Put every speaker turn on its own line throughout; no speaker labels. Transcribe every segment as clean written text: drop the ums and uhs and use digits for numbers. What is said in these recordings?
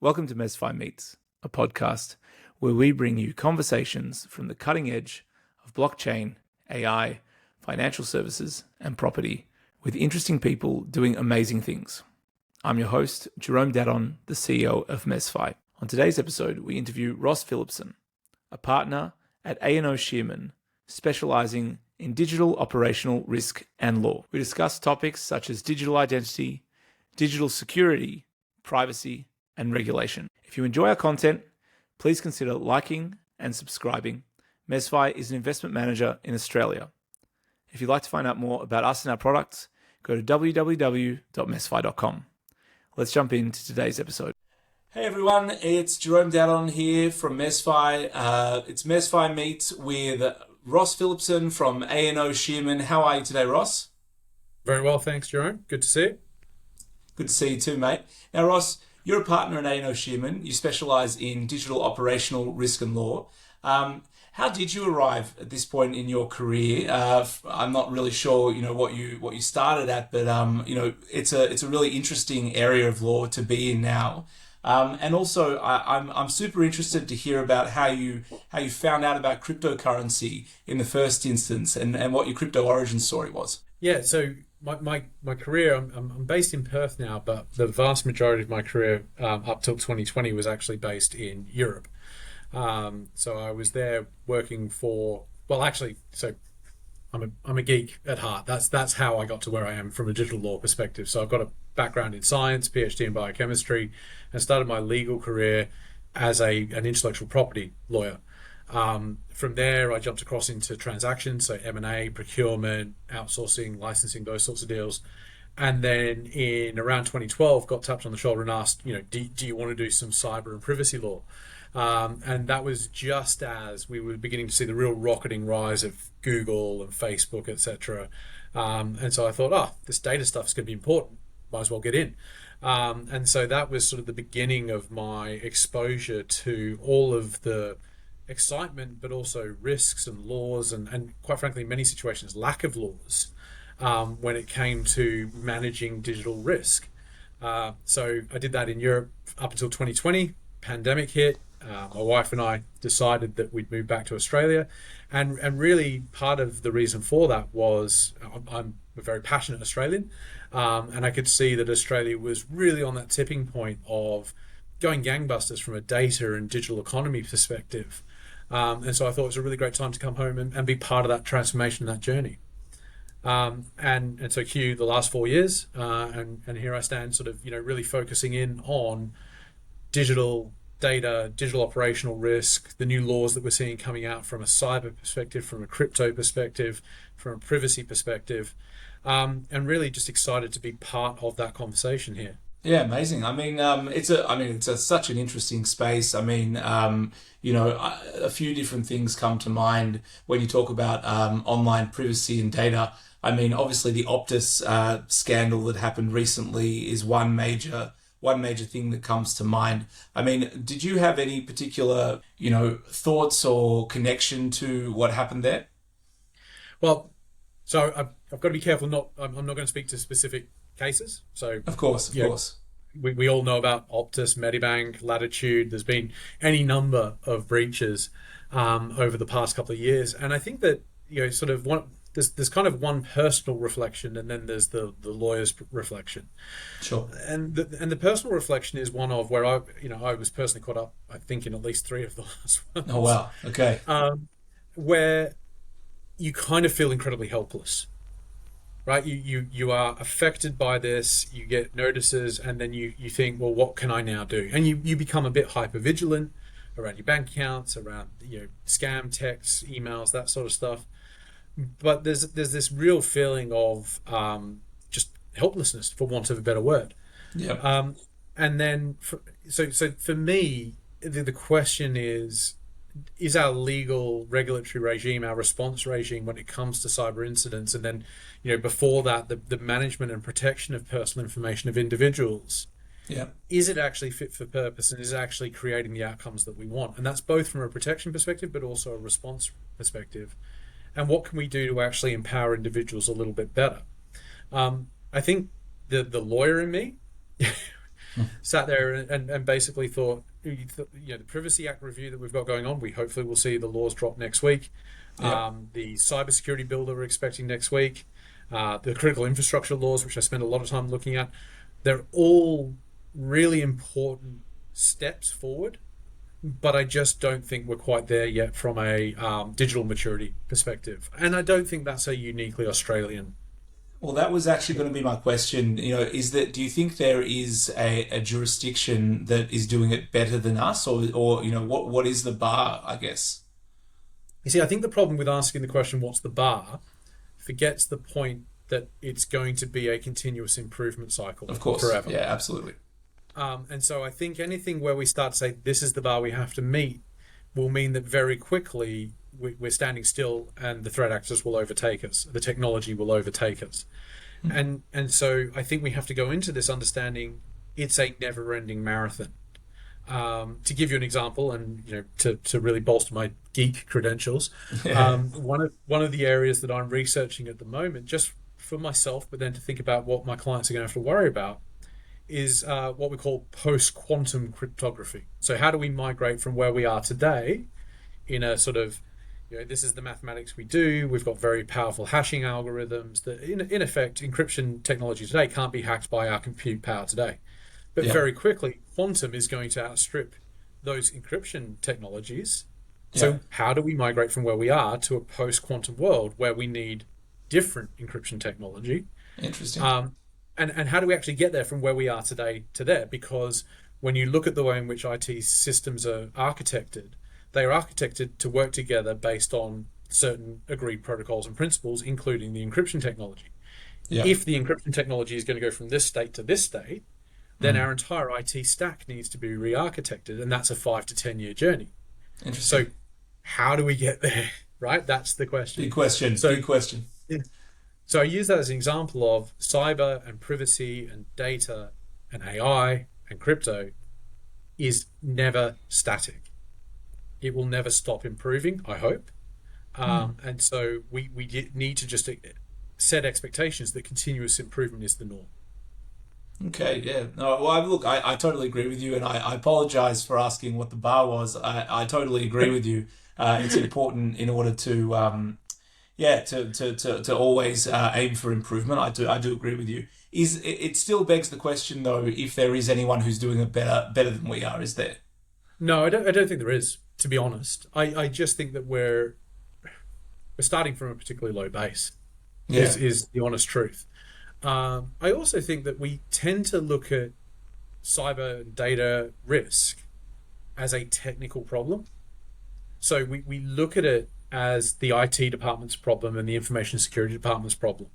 Welcome to MezFi Meets, a podcast where we bring you conversations from the cutting edge of blockchain, AI, financial services, and property with interesting people doing amazing things. I'm your host, Jerome, the CEO of MezFi. On today's episode, we interview Ross Phillipson, a partner at A&O Shearman, specialising in digital operational risk and law. We discuss topics such as digital identity, digital security, privacy, and regulation. If you enjoy our content, please consider liking and subscribing. MezFi is an investment manager in Australia. If you'd like to find out more about us and our products, go to www.mezfi.com. Let's jump into today's episode. Hey everyone, it's Jerome Dadon here from MezFi. It's MezFi Meets with Ross Phillipson from A&O Shearman. How are you today, Ross?
Very well, thanks, Jerome. Good to see you.
Good to see you too, mate. Now, Ross, you're a partner at A&O Shearman. You specialise in digital operational risk and law. How did you arrive at this point in your career? I'm not really sure, what you started at, but it's a really interesting area of law to be in now. And also, I'm super interested to hear about how you found out about cryptocurrency in the first instance, and what your crypto origin story was.
Yeah, so my career, I'm based in Perth now, but the vast majority of my career up till 2020 was actually based in Europe. So I was there working for, I'm a geek at heart. That's how I got to where I am from a digital law perspective. So I've got a background in science, PhD in biochemistry, and started my legal career as an intellectual property lawyer. From there, I jumped across into transactions, so M&A, procurement, outsourcing, licensing, those sorts of deals. And then in around 2012, got tapped on the shoulder and asked, do you want to do some cyber and privacy law? And that was just as we were beginning to see the real rocketing rise of Google and Facebook, etc. And so I thought, this data stuff is going to be important. Might as well get in. And so that was sort of the beginning of my exposure to all of the excitement, but also risks and laws, and quite frankly, in many situations, lack of laws when it came to managing digital risk. So I did that in Europe up until 2020. Pandemic hit. My wife and I decided that we'd move back to Australia, and really part of the reason for that was I'm a very passionate Australian, and I could see that Australia was really on that tipping point of going gangbusters from a data and digital economy perspective. And so I thought it was a really great time to come home and be part of that transformation, that journey. And so cue the last 4 years, and here I stand sort of, really focusing in on digital data, digital operational risk, the new laws that we're seeing coming out from a cyber perspective, from a crypto perspective, from a privacy perspective, and really just excited to be part of that conversation here.
Yeah, amazing. It's such an interesting space. A few different things come to mind when you talk about online privacy and data. Obviously the Optus scandal that happened recently is one major thing that comes to mind. Did you have any particular, thoughts or connection to what happened there?
Well, so I've got to be careful. I'm not going to speak to specific cases. So
of course.
We all know about Optus, Medibank, Latitude. There's been any number of breaches over the past couple of years, and I think that sort of there's kind of one personal reflection, and then there's the lawyer's reflection.
Sure.
And the personal reflection is one of where I was personally caught up, I think, in at least 3 of the last ones.
Oh wow. Okay.
Where you kind of feel incredibly helpless. Right, you are affected by this, you get notices, and then you think, well, what can I now do? And you become a bit hyper vigilant around your bank accounts, around scam texts, emails, that sort of stuff. But there's this real feeling of just helplessness, for want of a better word.
Yeah.
And then so for me, the question is our legal regulatory regime, our response regime when it comes to cyber incidents, and then before that the management and protection of personal information of individuals, is it actually fit for purpose, and is it actually creating the outcomes that we want? And that's both from a protection perspective but also a response perspective. And what can we do to actually empower individuals a little bit better? I think the lawyer in me sat there and basically thought, the Privacy Act review that we've got going on, we hopefully will see the laws drop next week.
Yeah.
The cybersecurity bill that we're expecting next week, the critical infrastructure laws, which I spend a lot of time looking at, they're all really important steps forward, but I just don't think we're quite there yet from a digital maturity perspective. And I don't think that's a uniquely Australian.
Well, that was actually going to be my question. Do you think there is a jurisdiction that is doing it better than us, or what is the bar, I guess?
You see, I think the problem with asking the question, what's the bar, forgets the point that it's going to be a continuous improvement cycle.
Of course.
Forever.
Yeah, absolutely.
And so I think anything where we start to say, this is the bar we have to meet, will mean that very quickly we're standing still and the threat actors will overtake us. The technology will overtake us. And so I think we have to go into this understanding it's a never-ending marathon. To give you an example, and to really bolster my geek credentials, one of the areas that I'm researching at the moment, just for myself, but then to think about what my clients are going to have to worry about, is what we call post-quantum cryptography. So how do we migrate from where we are today in a sort of, this is the mathematics we do, we've got very powerful hashing algorithms that in effect, encryption technology today can't be hacked by our compute power today. But very quickly, quantum is going to outstrip those encryption technologies. So how do we migrate from where we are to a post-quantum world where we need different encryption technology?
Interesting.
And how do we actually get there from where we are today to there? Because when you look at the way in which IT systems are architected, they are architected to work together based on certain agreed protocols and principles, including the encryption technology. Yeah. If the encryption technology is going to go from this state to this state, then our entire IT stack needs to be re-architected, and that's a 5 to 10 year journey.
Interesting.
So how do we get there, right? That's the question.
Big question. Big question.
Yeah. So I use that as an example of cyber and privacy and data and AI and crypto is never static. It will never stop improving, I hope. And so we need to just set expectations that continuous improvement is the norm.
Okay, yeah. No, well, look, I totally agree with you, and I apologize for asking what the bar was. I totally agree with you. It's important in order to to always aim for improvement. I do agree with you. It still begs the question though, if there is anyone who's doing it better than we are, is there?
No, I don't think there is, to be honest. I just think that we're starting from a particularly low base. Is the honest truth. I also think that we tend to look at cyber data risk as a technical problem. So we look at it as the IT department's problem and the information security department's problem.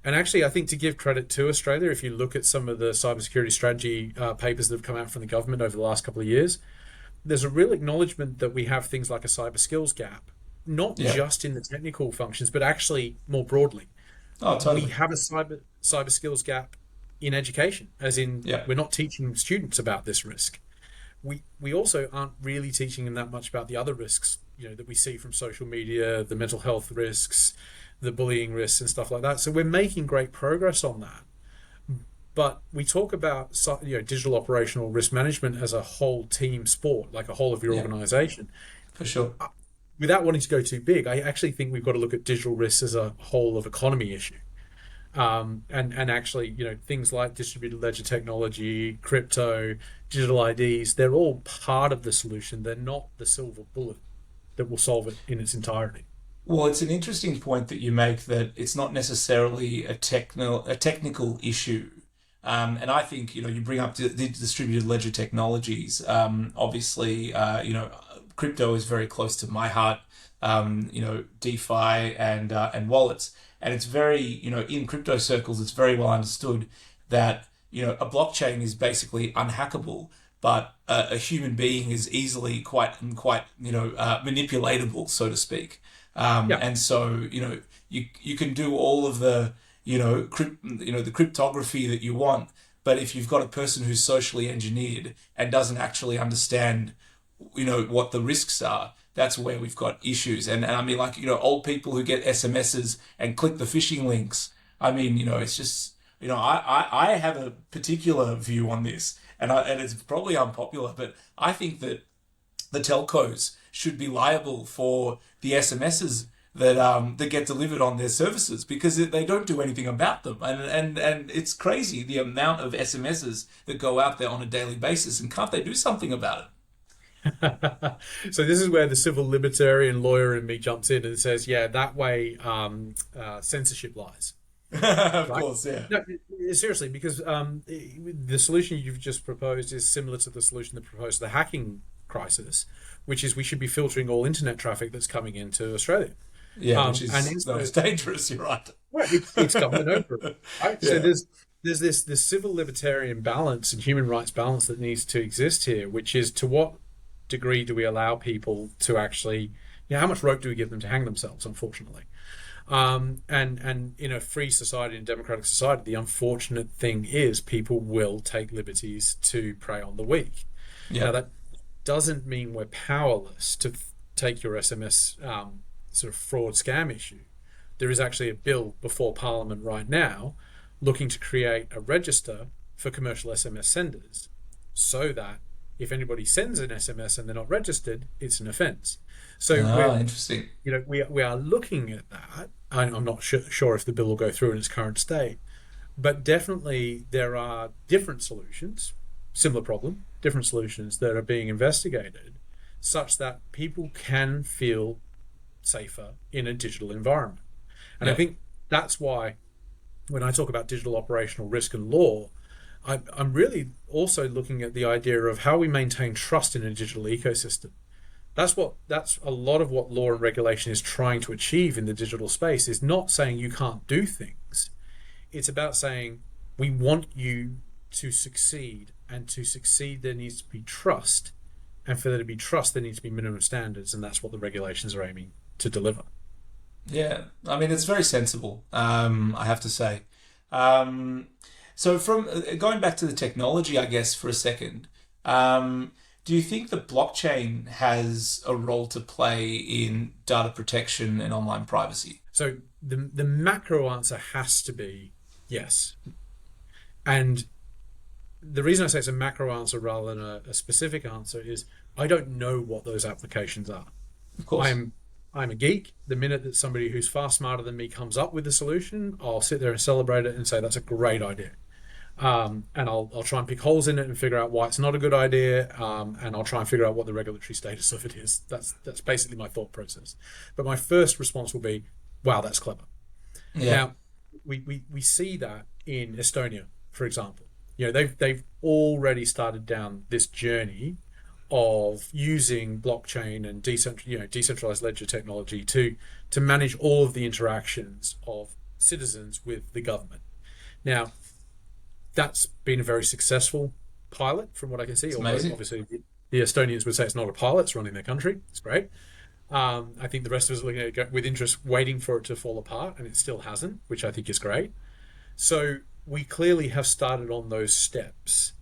And actually, I think to give credit to Australia, if you look at some of the cybersecurity strategy papers that have come out from the government over the last couple of years, there's a real acknowledgement that we have things like a cyber skills gap, not just in the technical functions, but actually more broadly.
Oh, totally.
We have a cyber skills gap in education, as in we're not teaching students about this risk. We also aren't really teaching them that much about the other risks, that we see from social media, the mental health risks, the bullying risks and stuff like that. So we're making great progress on that. But we talk about digital operational risk management as a whole team sport, like a whole of your organization.
For sure.
Without wanting to go too big, I actually think we've got to look at digital risks as a whole of economy issue. And actually, things like distributed ledger technology, crypto, digital IDs, they're all part of the solution. They're not the silver bullet that will solve it in its entirety.
Well, it's an interesting point that you make, that it's not necessarily a technical issue. And I think, you bring up the distributed ledger technologies. Obviously, crypto is very close to my heart, DeFi and wallets. And it's very, in crypto circles, it's very well understood that, a blockchain is basically unhackable, but a human being is easily quite manipulatable, so to speak. And so, you can do all of the, the cryptography that you want, but if you've got a person who's socially engineered and doesn't actually understand, what the risks are, that's where we've got issues. And I mean, old people who get SMSs and click the phishing links. I mean, it's just, I have a particular view on this, and it's probably unpopular, but I think that the telcos should be liable for the SMSs that get delivered on their services, because they don't do anything about them, and it's crazy the amount of SMSs that go out there on a daily basis, and can't they do something about it?
So this is where the civil libertarian lawyer in me jumps in and says, yeah, that way censorship lies.
Of
Right?
course, yeah.
No, seriously, because the solution you've just proposed is similar to the solution that proposed the hacking crisis, which is we should be filtering all internet traffic that's coming into Australia.
Yeah, which is not as dangerous, you're right.
Well, it's government over, right?
Yeah.
So there's this civil libertarian balance and human rights balance that needs to exist here, which is, to what degree do we allow people to actually, how much rope do we give them to hang themselves, unfortunately? And in a free society and democratic society, the unfortunate thing is people will take liberties to prey on the weak.
Yeah.
Now, that doesn't mean we're powerless to take your SMS sort of fraud scam issue. There is actually a bill before Parliament right now looking to create a register for commercial SMS senders, so that if anybody sends an SMS and they're not registered, it's an offence. So
interesting.
We are looking at that. I'm not sure if the bill will go through in its current state, but definitely there are different solutions, similar problem, different solutions that are being investigated, such that people can feel safer in a digital environment. And I think that's why when I talk about digital operational risk and law, I'm really also looking at the idea of how we maintain trust in a digital ecosystem. That's a lot of what law and regulation is trying to achieve in the digital space, is not saying you can't do things. It's about saying we want you to succeed, and to succeed there needs to be trust, and for there to be trust there needs to be minimum standards, and that's what the regulations are aiming to deliver.
Yeah, I mean, it's very sensible, I have to say. So from going back to the technology, I guess, for a second, do you think that blockchain has a role to play in data protection and online privacy?
So the macro answer has to be yes. And the reason I say it's a macro answer rather than a specific answer is I don't know what those applications are.
Of course.
I'm a geek. The minute that somebody who's far smarter than me comes up with a solution, I'll sit there and celebrate it and say that's a great idea. And I'll try and pick holes in it and figure out why it's not a good idea, and I'll try and figure out what the regulatory status of it is. That's basically my thought process. But my first response will be, wow, that's clever. Yeah. Now, we see that in Estonia, for example. They've already started down this journey of using blockchain and decentralized ledger technology to manage all of the interactions of citizens with the government. Now, that's been a very successful pilot from what I can see.
Amazing.
Obviously, the Estonians would say it's not a pilot, it's running their country. It's great. I think the rest of us are looking at it with interest, waiting for it to fall apart, and it still hasn't, which I think is great. So we clearly have started on those steps.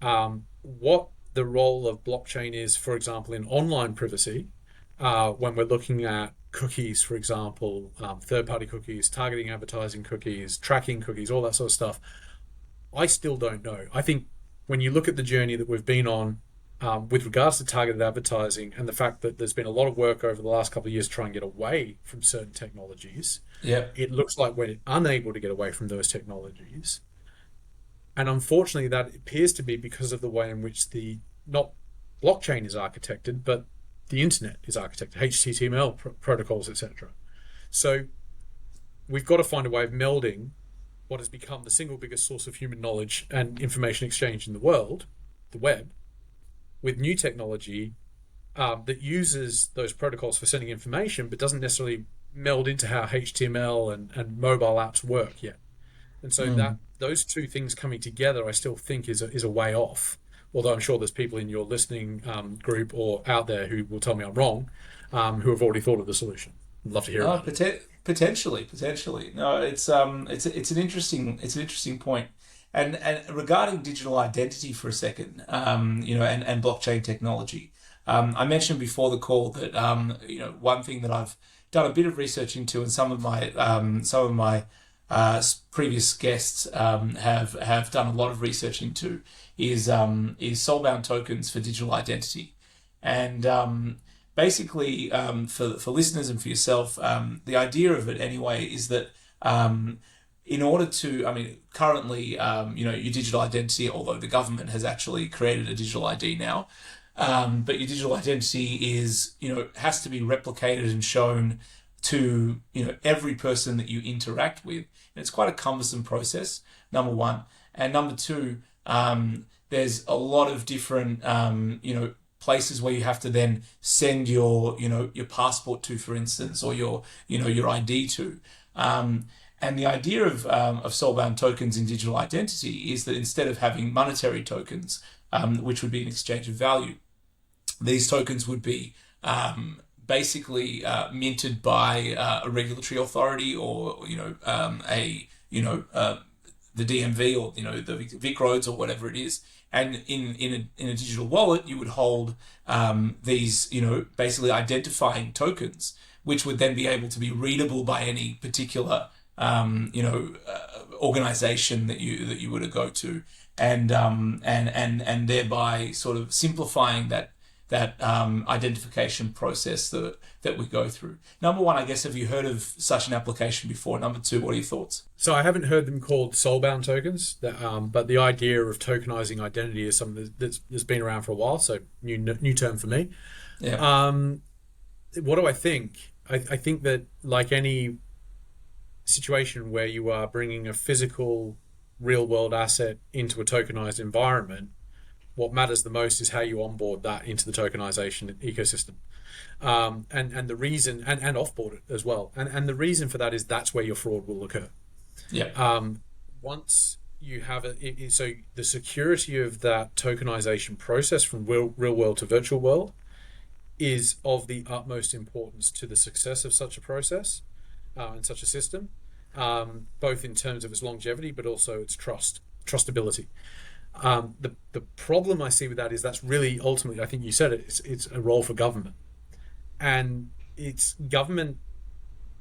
What the role of blockchain is, for example, in online privacy, when we're looking at cookies, for example, third-party cookies, targeting advertising cookies, tracking cookies, all that sort of stuff, I still don't know. I think when you look at the journey that we've been on with regards to targeted advertising, and the fact that there's been a lot of work over the last couple of years to try and get away from certain technologies, it looks like we're unable to get away from those technologies. And unfortunately, that appears to be because of the way in which not blockchain is architected, but the internet is architected, HTML protocols, etc. So we've got to find a way of melding what has become the single biggest source of human knowledge and information exchange in the world, the web, with new technology that uses those protocols for sending information, but doesn't necessarily meld into how HTML and mobile apps work yet. And so that those two things coming together, I still think is a way off. Although I'm sure there's people in your listening group or out there who will tell me I'm wrong, who have already thought of the solution. I'd love to hear about it.
Potentially. No, it's an interesting point. And regarding digital identity for a second, and blockchain technology, I mentioned before the call that one thing that I've done a bit of research into, and some of my previous guests have done a lot of research into is soulbound tokens for digital identity. And basically, for listeners and for yourself, the idea of it anyway is that in order to, currently, your digital identity, although the government has actually created a digital ID now, but your digital identity is, has to be replicated and shown to, every person that you interact with. And it's quite a cumbersome process, number one. And number two, there's a lot of different, places where you have to then send your passport to, for instance, or your ID to. And the idea of soulbound tokens in digital identity is that instead of having monetary tokens, which would be an exchange of value, these tokens would be basically minted by a regulatory authority, or the DMV, or the Vic Roads, or whatever it is. And in a digital wallet, you would hold these basically identifying tokens, which would then be able to be readable by any particular organization that you were to go to, and thereby sort of simplifying that identification process that we go through. Number one, I guess, have you heard of such an application before? Number two, what are your thoughts?
So I haven't heard them called soulbound tokens, but the idea of tokenizing identity is something that's been around for a while, so new term for me.
Yeah.
What do I think? I think that, like any situation where you are bringing a physical, real-world asset into a tokenized environment, what matters the most is how you onboard that into the tokenization ecosystem, and the reason, and offboard it as well. And the reason for that is that's where your fraud will occur.
Yeah.
Once you have it, so the security of that tokenization process from real world to virtual world is of the utmost importance to the success of such a process and such a system, both in terms of its longevity, but also its trustability. The problem I see with that is that's really ultimately, I think you said it, it's a role for government, and it's government.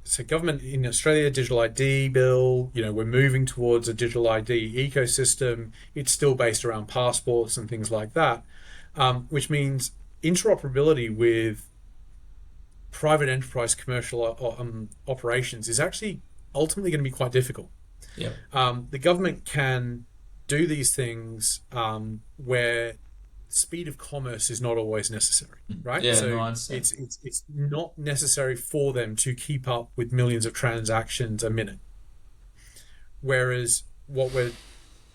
So government in Australia, digital ID bill, we're moving towards a digital ID ecosystem. It's still based around passports and things like that, which means interoperability with private enterprise commercial operations is actually ultimately going to be quite difficult.
Yeah.
The government can do these things where speed of commerce is not always necessary, right?
Yeah,
so
no, I understand.
it's not necessary for them to keep up with millions of transactions a minute. Whereas what we're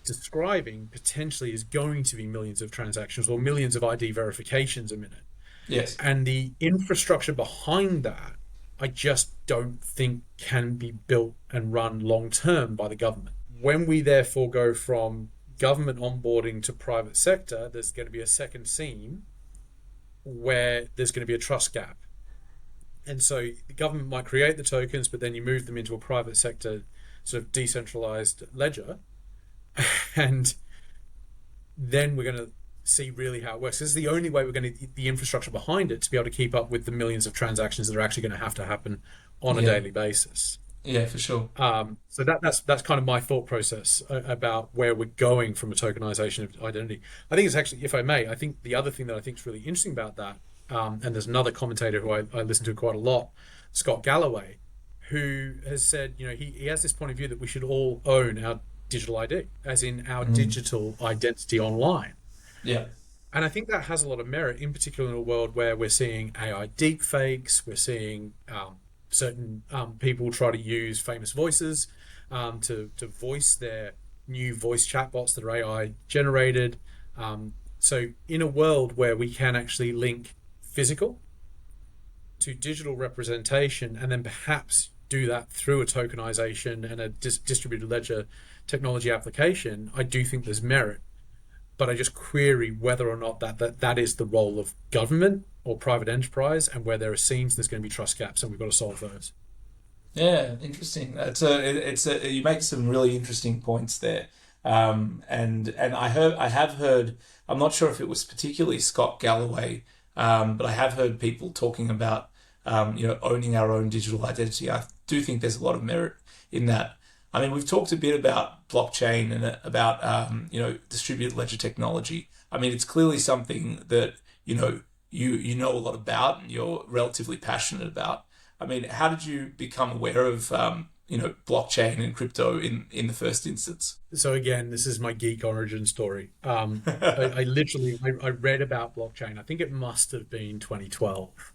describing potentially is going to be millions of transactions or millions of ID verifications a minute.
Yes.
And the infrastructure behind that, I just don't think can be built and run long term by the government. When we therefore go from government onboarding to private sector, there's going to be a second seam where there's going to be a trust gap. And so the government might create the tokens, but then you move them into a private sector sort of decentralized ledger. And then we're going to see really how it works. This is the only way we're going to, the infrastructure behind it, to be able to keep up with the millions of transactions that are actually going to happen on a daily basis.
Yeah, for sure.
So that's kind of my thought process about where we're going from a tokenization of identity. I think it's actually, if I may, I think the other thing that I think is really interesting about that, and there's another commentator who I listen to quite a lot, Scott Galloway, who has said, he has this point of view that we should all own our digital ID, as in our digital identity online.
Yeah.
And I think that has a lot of merit, in particular in a world where we're seeing AI deepfakes, we're seeing certain people try to use famous voices to voice their new voice chatbots that are AI generated. So in a world where we can actually link physical to digital representation, and then perhaps do that through a tokenization and a distributed ledger technology application, I do think there's merit. But I just query whether or not that is the role of government or private enterprise, and where there are seams, there's going to be trust gaps, and we've got to solve those.
Yeah, interesting. You make some really interesting points there, and I have heard. I'm not sure if it was particularly Scott Galloway, but I have heard people talking about owning our own digital identity. I do think there's a lot of merit in that. I mean, we've talked a bit about blockchain and about distributed ledger technology. I mean, it's clearly something that you know a lot about and you're relatively passionate about. I mean, how did you become aware of blockchain and crypto in the first instance?
So again, this is my geek origin story. I read about blockchain. I think it must have been 2012,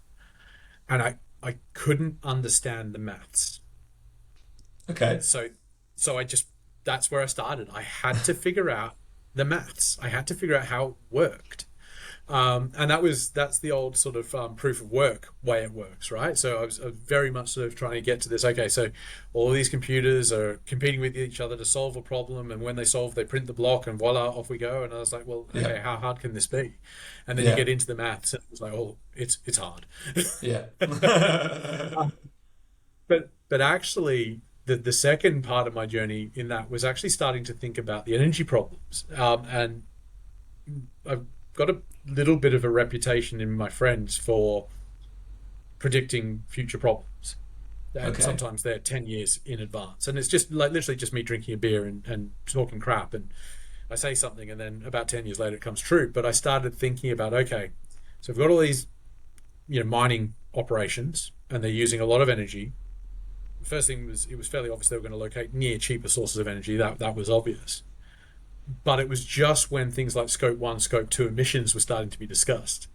and I couldn't understand the maths.
Okay.
So I just, that's where I started. I had to figure out the maths. I had to figure out how it worked. And that's the old sort of proof of work way it works, right? So I was very much sort of trying to get to this. Okay, so all of these computers are competing with each other to solve a problem, and when they solve, they print the block, and voila, off we go. And I was like, well, okay, how hard can this be? And then you get into the maths, and it's like, oh, it's hard.
Yeah.
But actually, the second part of my journey in that was actually starting to think about the energy problems, and I've got a little bit of a reputation in my friends for predicting future problems. And sometimes they're 10 years in advance. And it's just like literally just me drinking a beer and talking crap. And I say something, and then about 10 years later, it comes true. But I started thinking about, okay, so we've got all these, mining operations, and they're using a lot of energy. The first thing was, it was fairly obvious they were going to locate near cheaper sources of energy. That was obvious. But it was just when things like Scope 1, Scope 2 emissions were starting to be discussed.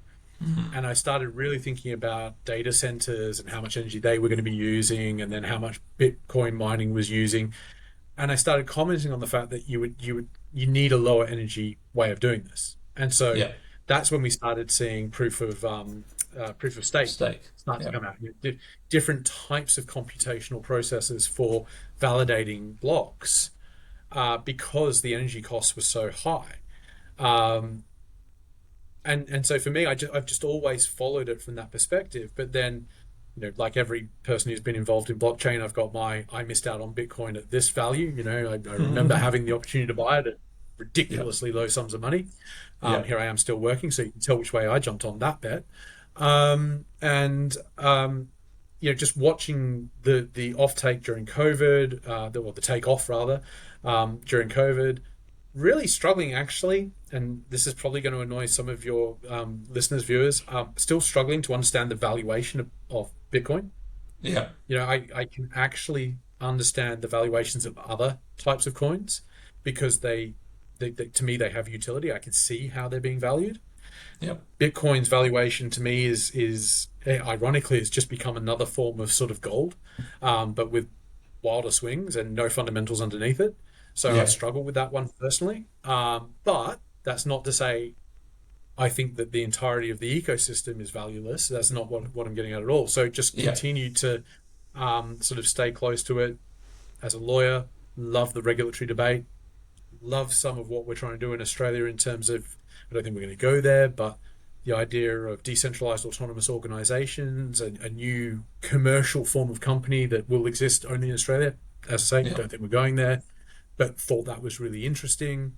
Mm-hmm. And I started really thinking about data centers and how much energy they were going to be using, and then how much Bitcoin mining was using. And I started commenting on the fact that you need a lower energy way of doing this. And so that's when we started seeing proof of stake start to come out. Different types of computational processes for validating blocks. Because the energy costs were so high, and so for me, I've just always followed it from that perspective. But then, like every person who's been involved in blockchain, I've got I missed out on Bitcoin at this value. I remember having the opportunity to buy it at ridiculously low sums of money. Here I am still working, so you can tell which way I jumped on that bet. Just watching the offtake during COVID, the take off rather, during COVID, really struggling actually, and this is probably going to annoy some of your listeners, viewers, still struggling to understand the valuation of Bitcoin.
Yeah.
I can actually understand the valuations of other types of coins because they to me, they have utility. I can see how they're being valued.
Yep.
Bitcoin's valuation to me is ironically, it's just become another form of sort of gold, but with wilder swings and no fundamentals underneath it. So I struggle with that one personally. But that's not to say I think that the entirety of the ecosystem is valueless. That's not what I'm getting at all. So just continue to sort of stay close to it. As a lawyer, love the regulatory debate, love some of what we're trying to do in Australia in terms of, I don't think we're going to go there, but the idea of decentralized autonomous organizations, a new commercial form of company that will exist only in Australia. As I say, don't think we're going there, but thought that was really interesting.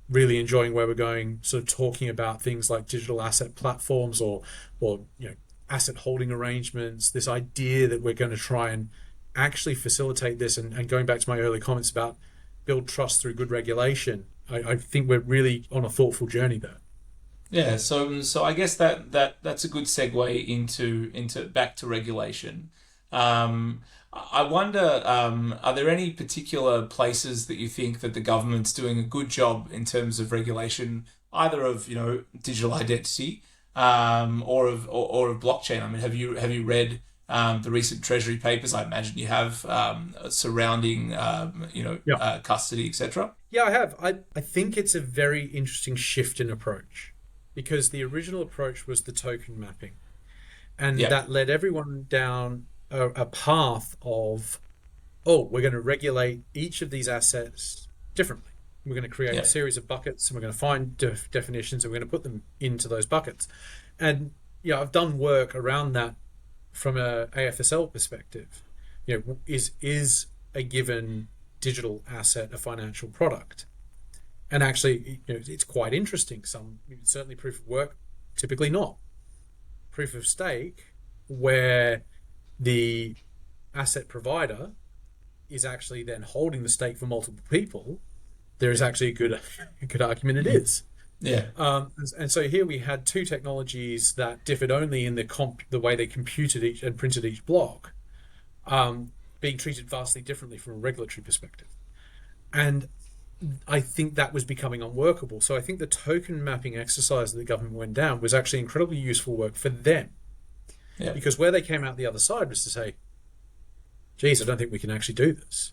Really enjoying where we're going, sort of talking about things like digital asset platforms or asset holding arrangements, this idea that we're going to try and actually facilitate this, and going back to my early comments about build trust through good regulation. I think we're really on a thoughtful journey there.
Yeah, so I guess that's a good segue into back to regulation. I wonder, are there any particular places that you think that the government's doing a good job in terms of regulation, either of digital identity, or of blockchain? I mean, have you read the recent Treasury papers? I imagine you have, surrounding custody, etc.
Yeah, I have. I think it's a very interesting shift in approach, because the original approach was the token mapping, and that led everyone down a path of, we're going to regulate each of these assets differently. We're going to create a series of buckets, and we're going to find definitions, and we're going to put them into those buckets. And I've done work around that from a AFSL perspective. Is a given digital asset a financial product? And actually, it's quite interesting. Some, certainly proof of work, typically not. Proof of stake, where the asset provider is actually then holding the stake for multiple people, there is actually a good argument it is.
Yeah.
And so here we had two technologies that differed only in the way they computed each and printed each block, being treated vastly differently from a regulatory perspective. And I think that was becoming unworkable. So I think the token mapping exercise that the government went down was actually incredibly useful work for them.
Yeah.
Because where they came out the other side was to say, geez, I don't think we can actually do this.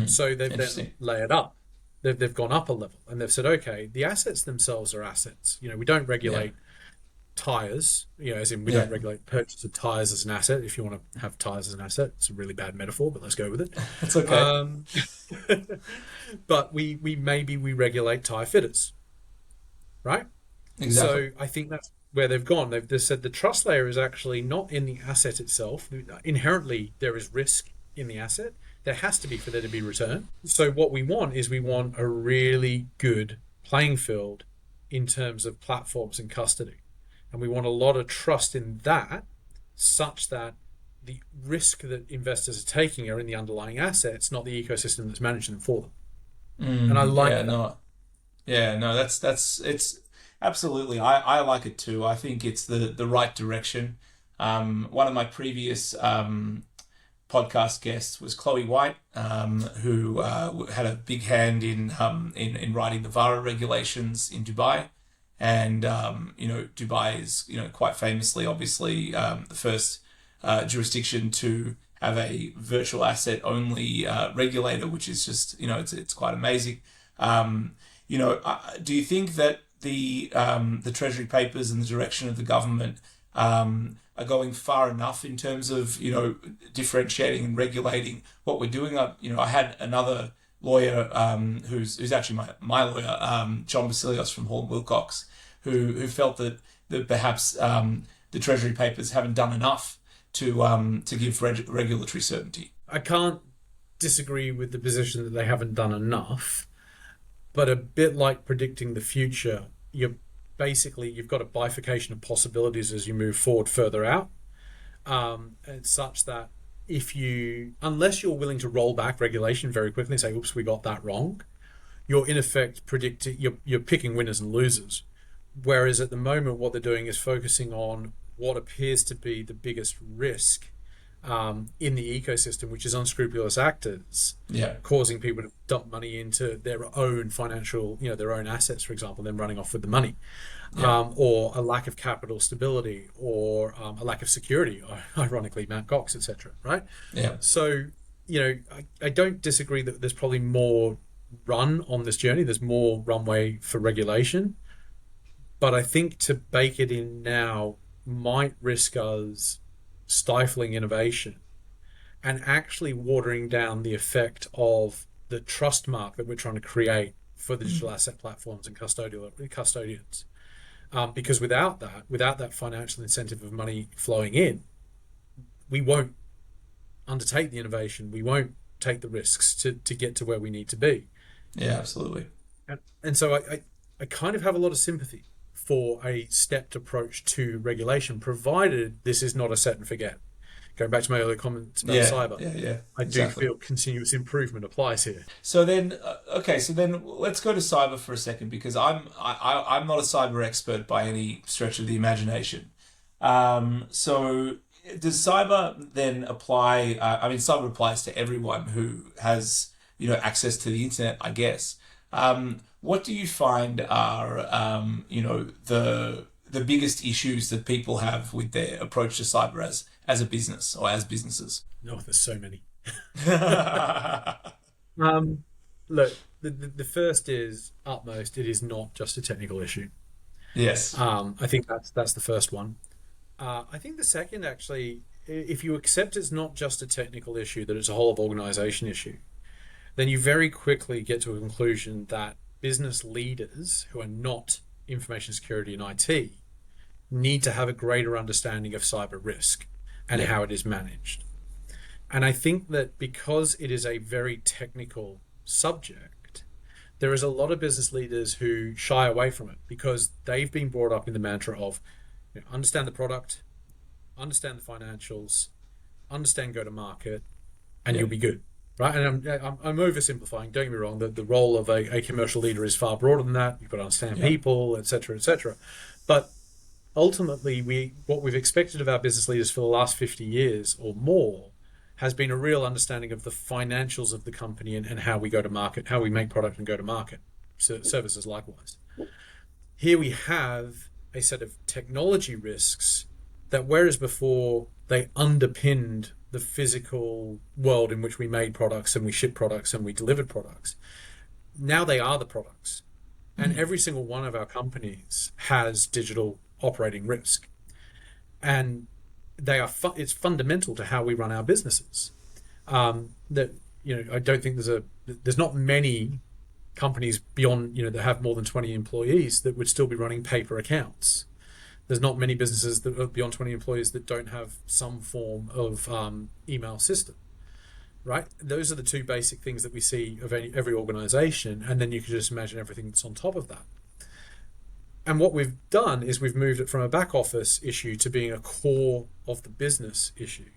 So they've then layered up. They've gone up a level and they've said, okay, the assets themselves are assets. We don't regulate tires, as in we don't regulate purchase of tires as an asset. If you want to have tires as an asset, it's a really bad metaphor, but let's go with it.
That's okay.
But we regulate tire fitters, right?
Exactly.
So I think that's where they've gone. They've said the trust layer is actually not in the asset itself. Inherently, there is risk in the asset. There has to be for there to be return. So what we want is a really good playing field in terms of platforms and custody. And we want a lot of trust in that, such that the risk that investors are taking are in the underlying assets, not the ecosystem that's managing them for them. And I like that.
It's absolutely. I like it too. I think it's the right direction. One of my previous podcast guests was Chloe White, who had a big hand in writing the VARA regulations in Dubai. And, Dubai is, quite famously, obviously, the first jurisdiction to have a virtual asset only regulator, which is just, it's quite amazing. Do you think that the Treasury papers and the direction of the government are going far enough in terms of, differentiating and regulating what we're doing? I had another lawyer who's actually my lawyer, John Basilios from Hall & Wilcox, who felt that perhaps the Treasury papers haven't done enough to give regulatory certainty.
I can't disagree with the position that they haven't done enough, but a bit like predicting the future, you've got a bifurcation of possibilities as you move forward further out. It's such that unless you're willing to roll back regulation very quickly and say, oops, we got that wrong, you're in effect you're picking winners and losers. Whereas at the moment, what they're doing is focusing on what appears to be the biggest risk in the ecosystem, which is unscrupulous actors, causing people to dump money into their own financial, their own assets, for example, then running off with the money, or a lack of capital stability, or a lack of security, ironically, Mt. Gox, etc. Right?
Yeah.
So, I don't disagree that there's probably more run on this journey. There's more runway for regulation, but I think to bake it in now might risk us stifling innovation and actually watering down the effect of the trust mark that we're trying to create for the digital asset platforms and custodians. Because without that financial incentive of money flowing in, we won't undertake the innovation. We won't take the risks to get to where we need to be.
Yeah, absolutely.
And so I kind of have a lot of sympathy for a stepped approach to regulation, provided this is not a set and forget. Going back to my earlier comments about cyber, I do feel continuous improvement applies here.
So then, let's go to cyber for a second, because I'm not a cyber expert by any stretch of the imagination. So does cyber then apply? Cyber applies to everyone who has access to the internet, I guess. What do you find are the biggest issues that people have with their approach to cyber as a business or as businesses?
No, there's so many. Look, the first is utmost. It is not just a technical issue.
Yes.
I think that's the first one. I think the second, actually, if you accept it's not just a technical issue, that it's a whole of organization issue, then you very quickly get to a conclusion that business leaders who are not information security and IT need to have a greater understanding of cyber risk and how it is managed. And I think that because it is a very technical subject, there is a lot of business leaders who shy away from it because they've been brought up in the mantra of understand the product, understand the financials, understand go to market, and you'll be good. right? And I'm oversimplifying. Don't get me wrong. The role of a commercial leader is far broader than that. You've got to understand
Yeah.
people, etc., etc. But ultimately, what we've expected of our business leaders for the last 50 years or more has been a real understanding of the financials of the company and how we go to market, how we make product and go to market. Services likewise. Here we have a set of technology risks that, whereas before they underpinned the physical world in which we made products and we shipped products and we delivered products, now they are the products. And every single one of our companies has digital operating risk. And they are it's fundamental to how we run our businesses. That, I don't think there's not many companies beyond, that have more than 20 employees that would still be running paper accounts. There's not many businesses that are beyond 20 employees that don't have some form of email system, right? Those are the two basic things that we see of every organization. And then you can just imagine everything that's on top of that. And what we've done is we've moved it from a back office issue to being a core of the business issue,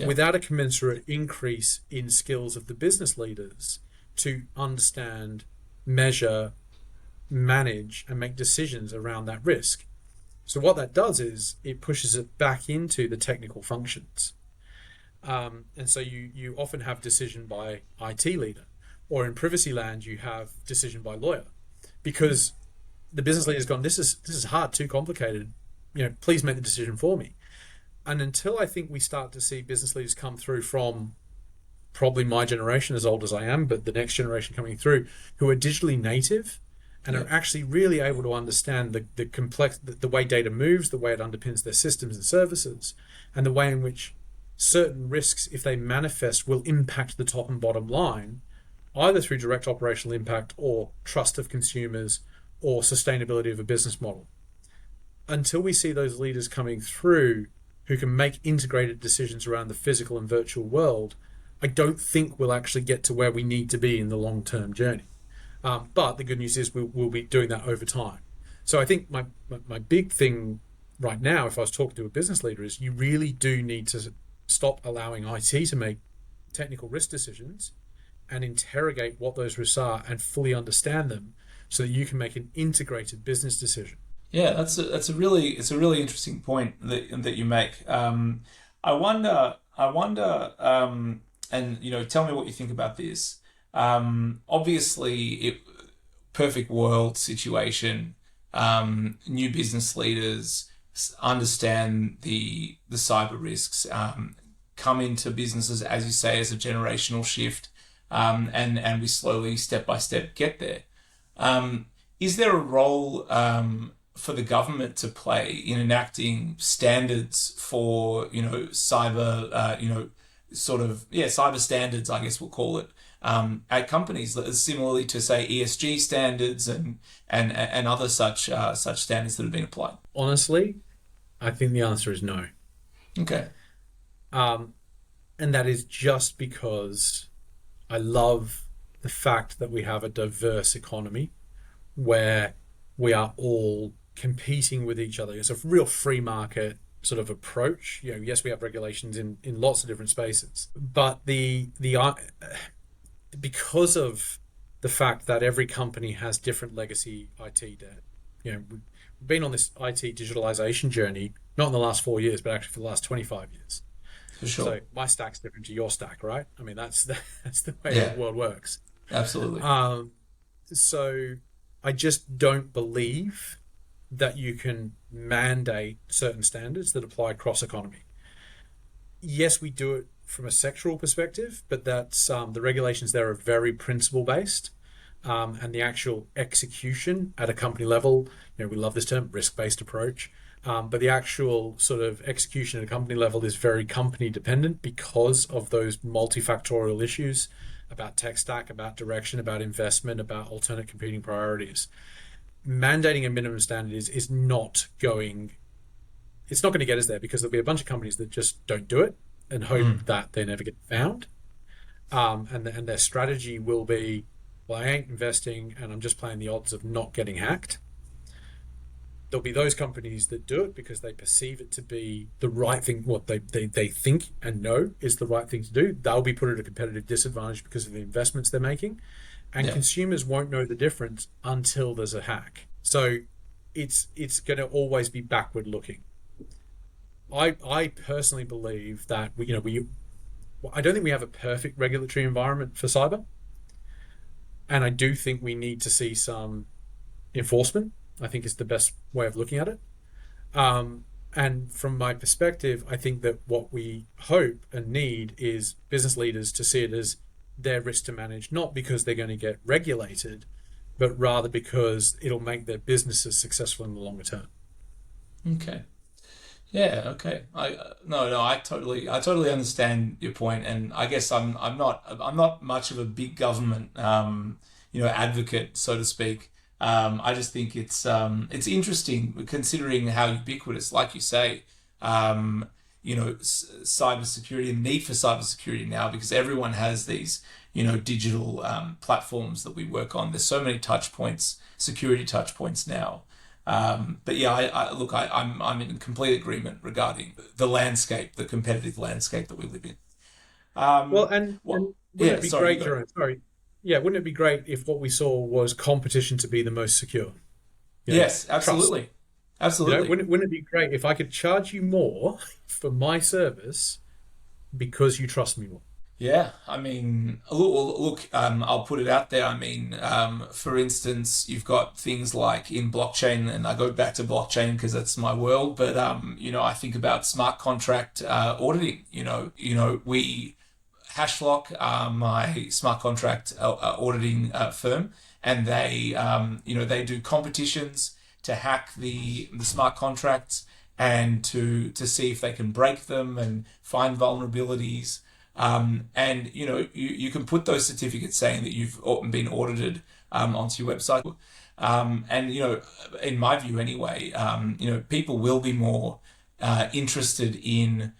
without a commensurate increase in skills of the business leaders to understand, measure, manage, and make decisions around that risk. So what that does is it pushes it back into the technical functions. And so you often have decision by IT leader, or in privacy land, you have decision by lawyer, because the business leader's gone, this is hard, too complicated. Please make the decision for me. And until I think we start to see business leaders come through from probably my generation, as old as I am, but the next generation coming through, who are digitally native and are actually really able to understand the way data moves, the way it underpins their systems and services, and the way in which certain risks, if they manifest, will impact the top and bottom line, either through direct operational impact or trust of consumers or sustainability of a business model. Until we see those leaders coming through who can make integrated decisions around the physical and virtual world, I don't think we'll actually get to where we need to be in the long-term journey. But the good news is we'll be doing that over time. So I think my big thing right now, if I was talking to a business leader, is you really do need to stop allowing IT to make technical risk decisions and interrogate what those risks are and fully understand them so that you can make an integrated business decision.
Yeah, it's a really interesting point that you make. I wonder, and tell me what you think about this. Obviously, perfect world situation. New business leaders understand the cyber risks. Come into businesses, as you say, as a generational shift, and we slowly, step by step, get there. Is there a role for the government to play in enacting standards for cyber cyber standards, I guess we'll call it, at companies, similarly to, say, ESG standards and other such standards that have been applied?
Honestly, I think the answer is no.
Okay.
And that is just because I love the fact that we have a diverse economy where we are all competing with each other. It's a real free market sort of approach. Yes, we have regulations in lots of different spaces, but because of the fact that every company has different legacy IT debt, we've been on this IT digitalization journey, not in the last 4 years, but actually for the last 25 years.
For sure.
So my stack's different to your stack, right? I mean, that's the way the world works.
Absolutely.
So I just don't believe that you can mandate certain standards that apply cross economy. Yes, we do it from a sectoral perspective, but that's the regulations there are very principle based, and the actual execution at a company level, we love this term, risk-based approach, but the actual sort of execution at a company level is very company dependent because of those multifactorial issues about tech stack, about direction, about investment, about alternate competing priorities. Mandating a minimum standard is not going to get us there, because there'll be a bunch of companies that just don't do it and hope that they never get found. And their strategy will be, well, I ain't investing and I'm just playing the odds of not getting hacked. There'll be those companies that do it because they perceive it to be the right thing, what they think and know is the right thing to do. They'll be put at a competitive disadvantage because of the investments they're making. And consumers won't know the difference until there's a hack. So it's going to always be backward looking. I personally believe that I don't think we have a perfect regulatory environment for cyber. And I do think we need to see some enforcement. I think is the best way of looking at it. And from my perspective, I think that what we hope and need is business leaders to see it as their risk to manage, not because they're going to get regulated, but rather because it'll make their businesses successful in the longer term.
Okay. Yeah. Okay. I totally understand your point, and I guess I'm not much of a big government advocate, so to speak. I just think it's interesting considering how ubiquitous, like you say, cybersecurity and need for cybersecurity now, because everyone has these digital platforms that we work on. There's so many touch points, security touch points now. But yeah, I'm in complete agreement regarding the landscape, the competitive landscape that we live in.
Well, and wouldn't it be great, Jerome? Sorry. Yeah, wouldn't it be great if what we saw was competition to be the most secure?
Yes, absolutely. Trust. Absolutely.
Wouldn't it be great if I could charge you more for my service because you trust me more?
Yeah, I mean, look, I'll put it out there. I mean, for instance, you've got things like in blockchain, and I go back to blockchain because that's my world. But I think about smart contract auditing. We Hashlock are my smart contract auditing firm, and they do competitions to hack the smart contracts and to see if they can break them and find vulnerabilities. And you can put those certificates saying that you've been audited onto your website. And in my view anyway, people will be more interested in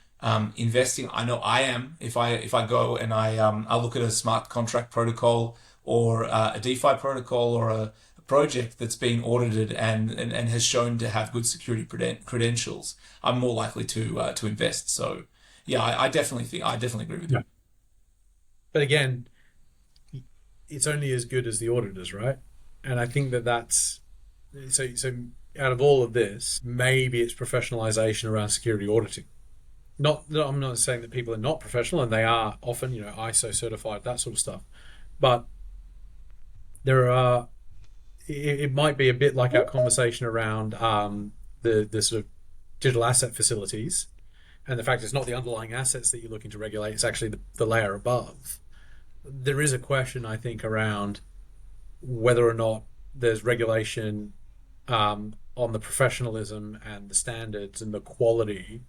investing. I know I am. If I go and I look at a smart contract protocol or a DeFi protocol or a project that's been audited and has shown to have good security credentials, I'm more likely to invest. So yeah, I definitely agree with you.
But again, it's only as good as the auditors, right? And I think that's so. Out of all of this, maybe it's professionalization around security auditing. I'm not saying that people are not professional, and they are often, ISO certified, that sort of stuff. But it might be a bit like our conversation around the sort of digital asset facilities, and the fact it's not the underlying assets that you're looking to regulate, it's actually the layer above. There is a question, I think, around whether or not there's regulation on the professionalism and the standards and the quality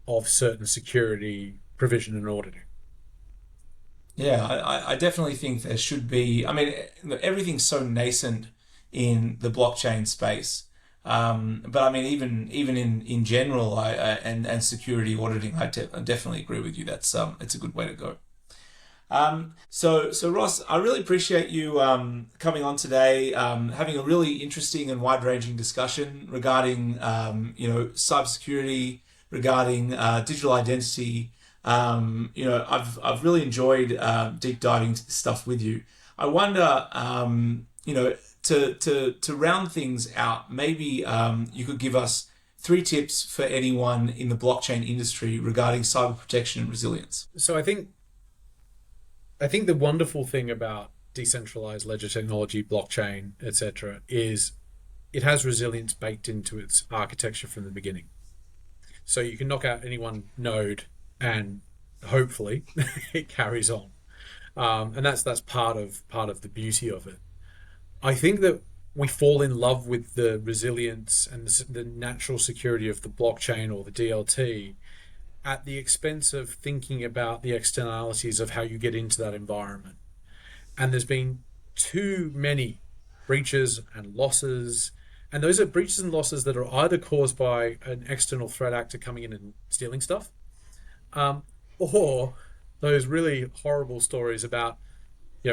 of certain security provision and auditing.
Yeah, I definitely think there should be. I mean, everything's so nascent in the blockchain space. But I mean, even in general, and security auditing, I definitely agree with you. That's it's a good way to go. So Ross, I really appreciate you coming on today, having a really interesting and wide-ranging discussion regarding cybersecurity, regarding digital identity. I've really enjoyed deep diving into this stuff with you. I wonder, to round things out, maybe you could give us 3 tips for anyone in the blockchain industry regarding cyber protection and resilience.
So I think the wonderful thing about decentralized ledger technology, blockchain, etc., is it has resilience baked into its architecture from the beginning. So you can knock out any one node and hopefully it carries on. And that's part of the beauty of it. I think that we fall in love with the resilience and the natural security of the blockchain or the DLT at the expense of thinking about the externalities of how you get into that environment. And there's been too many breaches and losses, and those are breaches and losses that are either caused by an external threat actor coming in and stealing stuff, or those really horrible stories about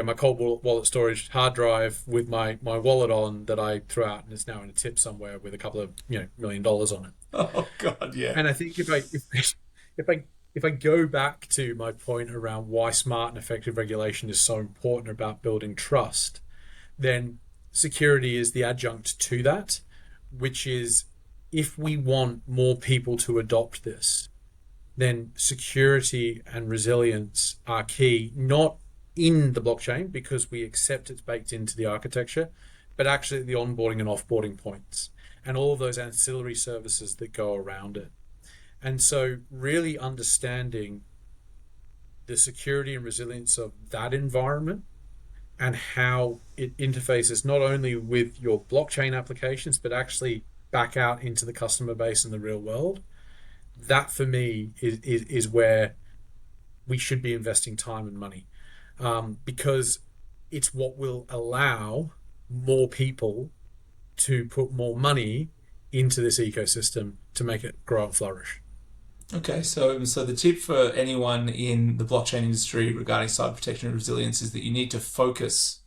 my cold wallet storage hard drive with my wallet on that I threw out and it's now in a tip somewhere with a couple of $1 million on it.
Oh God, yeah.
And I think if I go back to my point around why smart and effective regulation is so important about building trust, then security is the adjunct to that, which is if we want more people to adopt this, then security and resilience are key, not in the blockchain because we accept it's baked into the architecture, but actually the onboarding and offboarding points and all of those ancillary services that go around it. And so really understanding the security and resilience of that environment and how it interfaces not only with your blockchain applications, but actually back out into the customer base in the real world, that for me is where we should be investing time and money, because it's what will allow more people to put more money into this ecosystem to make it grow and flourish.
Okay, so the tip for anyone in the blockchain industry regarding cyber protection and resilience is that you need to focus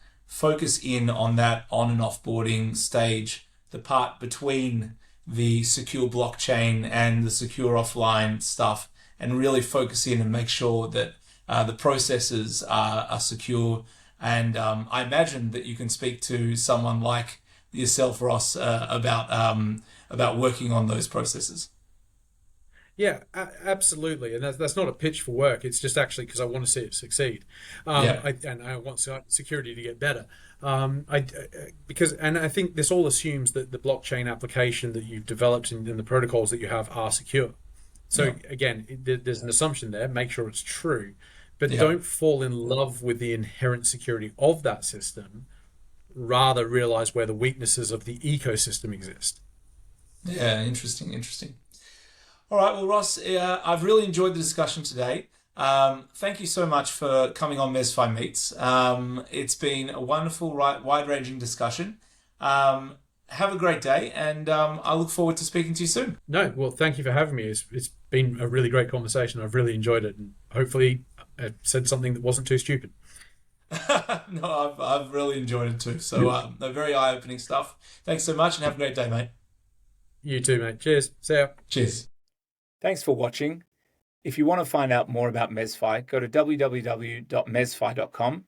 in on that on and offboarding stage, the part between the secure blockchain and the secure offline stuff, and really focus in and make sure that the processes are secure. And I imagine that you can speak to someone like yourself, Ross, about working on those processes.
Yeah, absolutely, and that's not a pitch for work. It's just actually because I want to see it succeed, and I want security to get better. I think this all assumes that the blockchain application that you've developed and the protocols that you have are secure. So again, there's an assumption there. Make sure it's true, but don't fall in love with the inherent security of that system. Rather, realize where the weaknesses of the ecosystem exist.
Yeah, interesting. All right, well, Ross, I've really enjoyed the discussion today. Thank you so much for coming on MezFi Meets. It's been a wonderful, wide-ranging discussion. Have a great day, and I look forward to speaking to you soon.
No, well, thank you for having me. It's been a really great conversation. I've really enjoyed it, and hopefully I said something that wasn't too stupid.
No, I've really enjoyed it too. So very eye-opening stuff. Thanks so much, and have a great day, mate.
You too, mate. Cheers. See ya.
Cheers. Thanks for watching. If you want to find out more about MezFi, go to www.mezfi.com.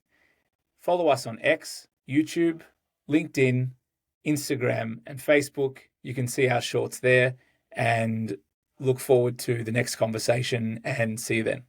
Follow us on X, YouTube, LinkedIn, Instagram, and Facebook. You can see our shorts there, and look forward to the next conversation, and see you then.